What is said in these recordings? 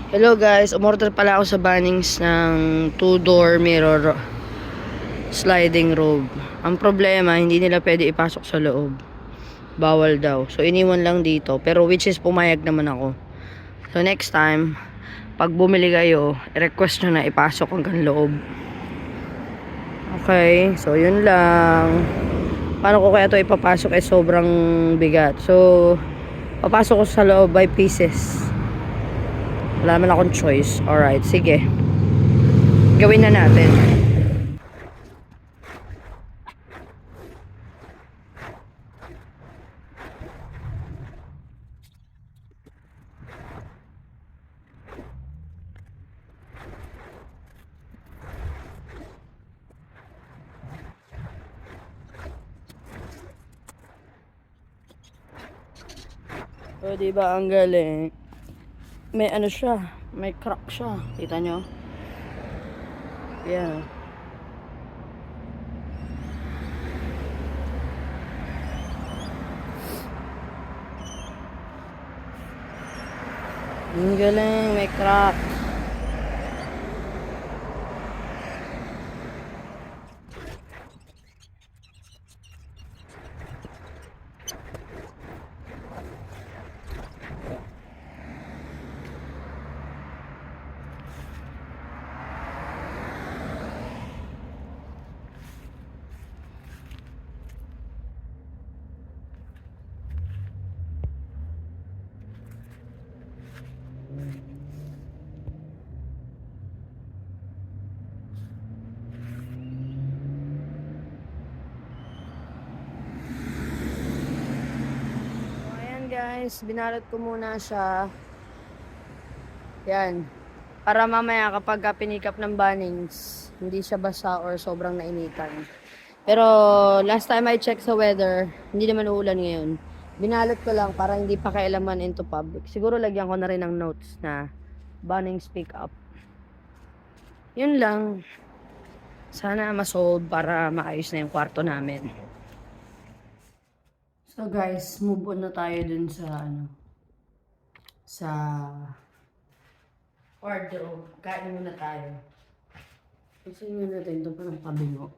Hello guys, umorder pala ako sa Bunnings ng 2-door mirror sliding robe. Ang problema, hindi nila pwede ipasok sa loob. Bawal daw. So iniwan lang dito, pero which is pumayag naman ako. So next time, pag bumili kayo, request nyo na ipasok hanggang loob. Okay, so yun lang. Paano ko kaya to ipapasok? Sobrang bigat. So papasok ko sa loob by pieces. Wala naman akong choice. Alright, sige. Gawin na natin. O, diba ang galing? May ano siya, may crack siya. Kita nyo? Yan. Ang galing, may crack. So, ayan guys, binalot ko muna siya. Yan. Para mamaya kapag pinikap ng Bunnings, hindi siya basa or sobrang nainitan. Pero last time I checked sa weather, hindi naman uulan ngayon. Binalot ko lang para hindi pa kailaman into public. Siguro lagyan ko na rin ng notes na Bunnings pick up. Yun lang. Sana masolve para maayos na yung kwarto namin. So guys, move on na tayo dun sa wardrobe. Kain muna tayo. Kasi muna natin ito pa ng kabingo.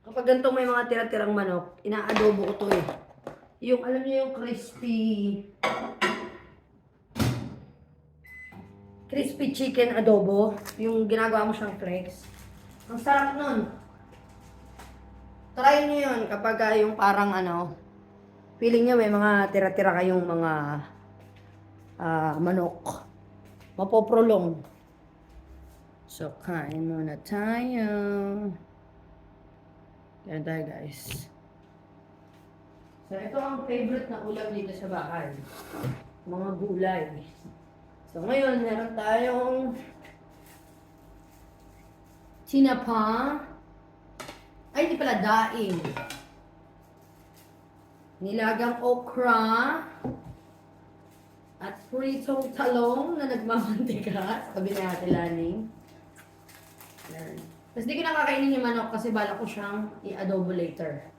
Kapag ganito may mga tira-tirang manok, ina-adobo ko to eh. Yung alam niyo yung crispy chicken adobo, yung ginagawa mo siyang flakes. Ang sarap nun. Try niyo yun kapag yung parang feeling niyo may mga tira-tira kayong mga manok. Mapoprolong. So, kain muna tayo. Yan tayo guys. So, ito ang favorite na ulam dito sa bahay. Mga gulay. So, ngayon, meron tayong tinapa. Ay, hindi pala, daing. Nilagang okra. At pritong talong na nagmamantika. Sabi ni Ate Laning. Yan. Tapos di ko nakakainin yung manok kasi bala ko siyang i-adobo later.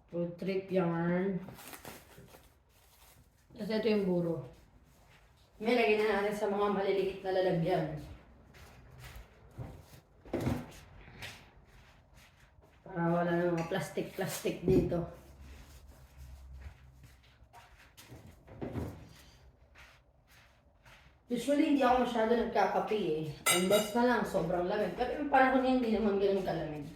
Road trip yarn. Kasi ito yung buro. May lagyan na natin sa mga maliliit na lalagyan. Para wala na mga plastic dito. Usually, hindi ako masyado nagkakape eh. Unless na lang, sobrang lamig. Pero yung panahon niya, hindi naman ganun kalamig.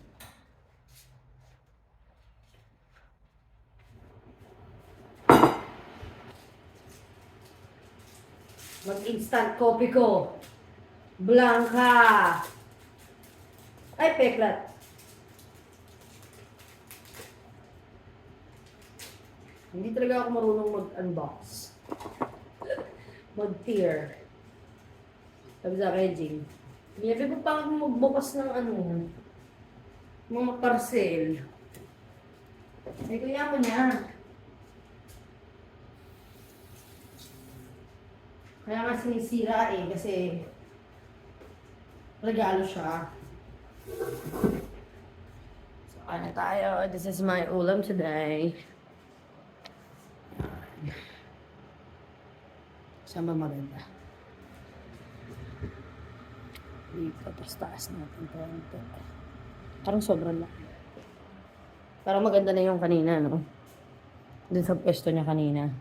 Mag-instant coffee ko. Blanca. Ay, peklat. Hindi talaga ako marunong mag-unbox. Mag-tear. Sabi sa Reggie, binabi ko pa magbukas ng ano, mga parcel. Ay, kuya mo na. Kaya nga sinisira eh, kasi regalo siya. So, ano tayo? This is my ulam today. Saan ba maganda? Dito, tapos taas natin konti. Parang sobrang laki. Parang maganda na yung kanina, no? Doon sa pwesto niya kanina.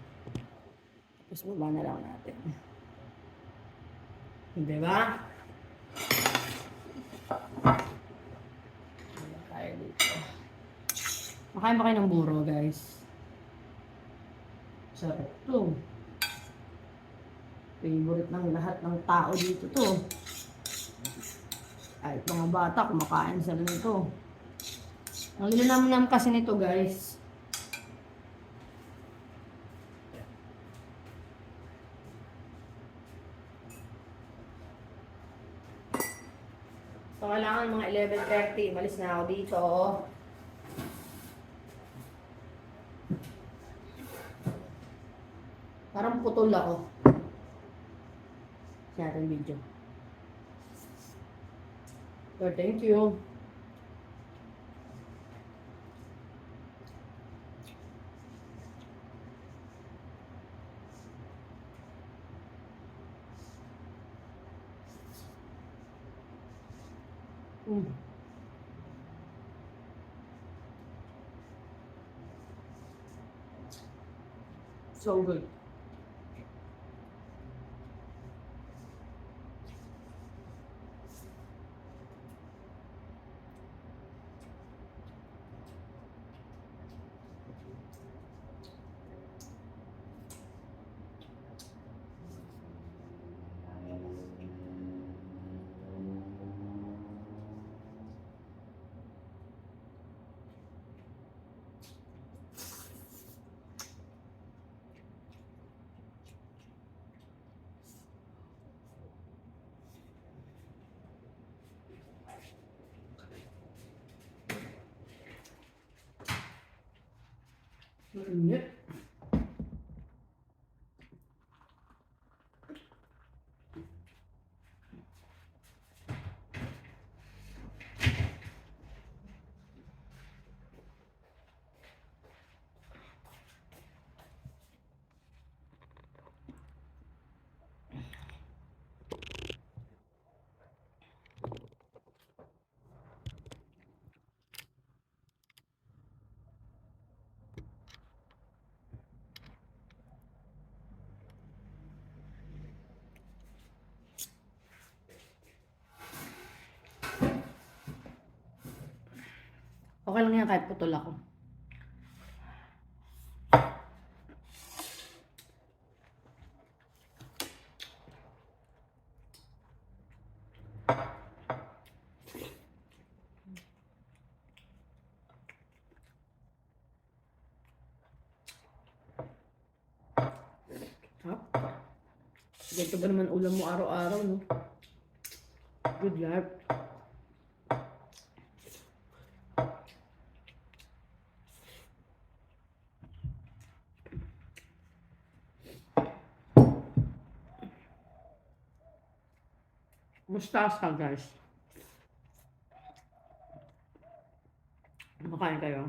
Tapos baba na lang natin. Diba? Diba tayo dito? Makain ba kayo ng buro, guys? Sarap to. Favorite ng lahat ng tao dito to. Kahit mga bata, kumakain sila nito. Ang linanam kasi nito, guys. So, kailangan mga 11:30. Malis na ako dito. Parang putol ako. Sa ating video. So, thank you. So good. Mainit. Okay lang yan kahit putol ako. Ganito ba naman ulam mo araw-araw, no? Good life. Mustasa, guys. Makain kayo.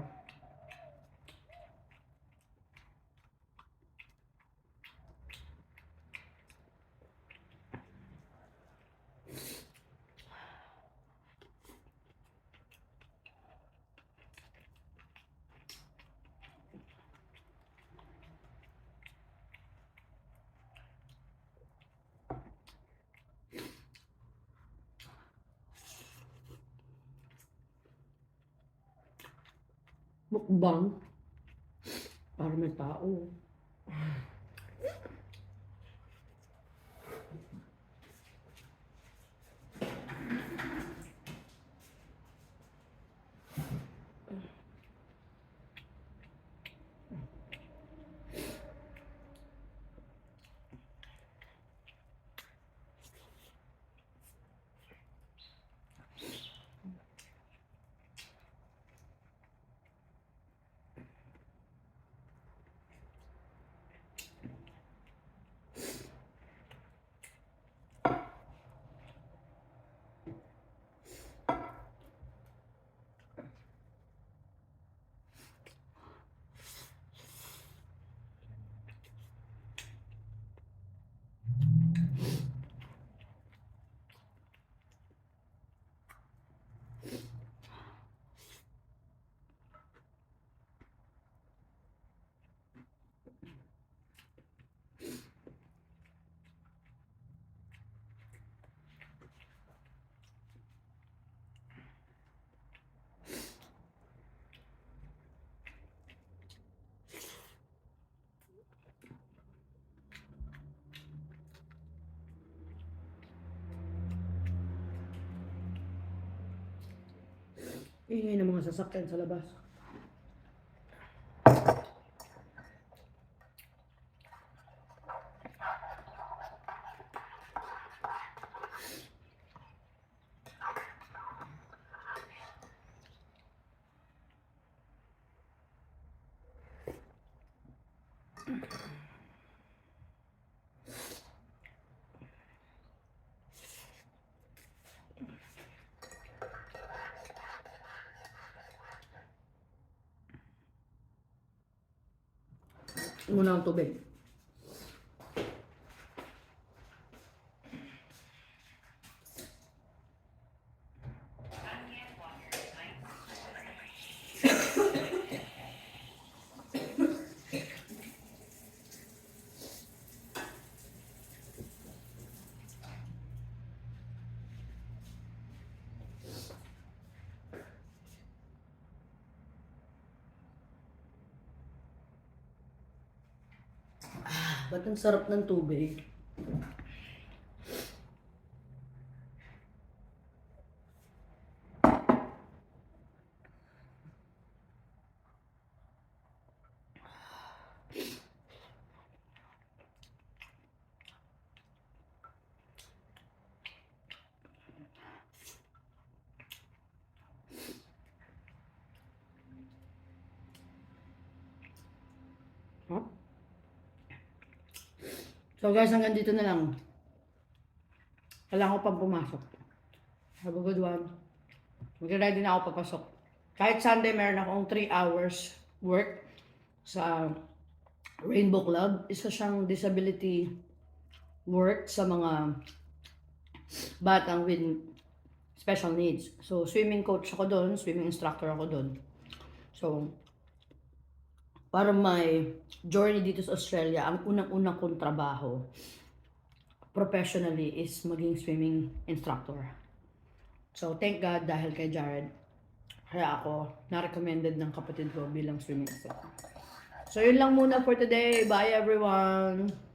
Mukbang. Para may tao. Ingay ng mga sasakyan sa labas. Muna ang tubig. Ba't ang sarap ng tubig? Huh? So guys, hanggang dito na lang. Kailangan ko pang pumasok. Have a good one. Mag-ready na ako papasok. Kahit Sunday, meron akong 3 hours work sa Rainbow Club. Isa siyang disability work sa mga batang with special needs. So, swimming coach ako doon, swimming instructor ako doon. So, para my journey dito sa Australia, ang unang-unang kong trabaho professionally is maging swimming instructor. So, thank God dahil kay Jared, kaya ako na-recommended ng kapatid ko bilang swimming instructor. So, yun lang muna for today. Bye everyone!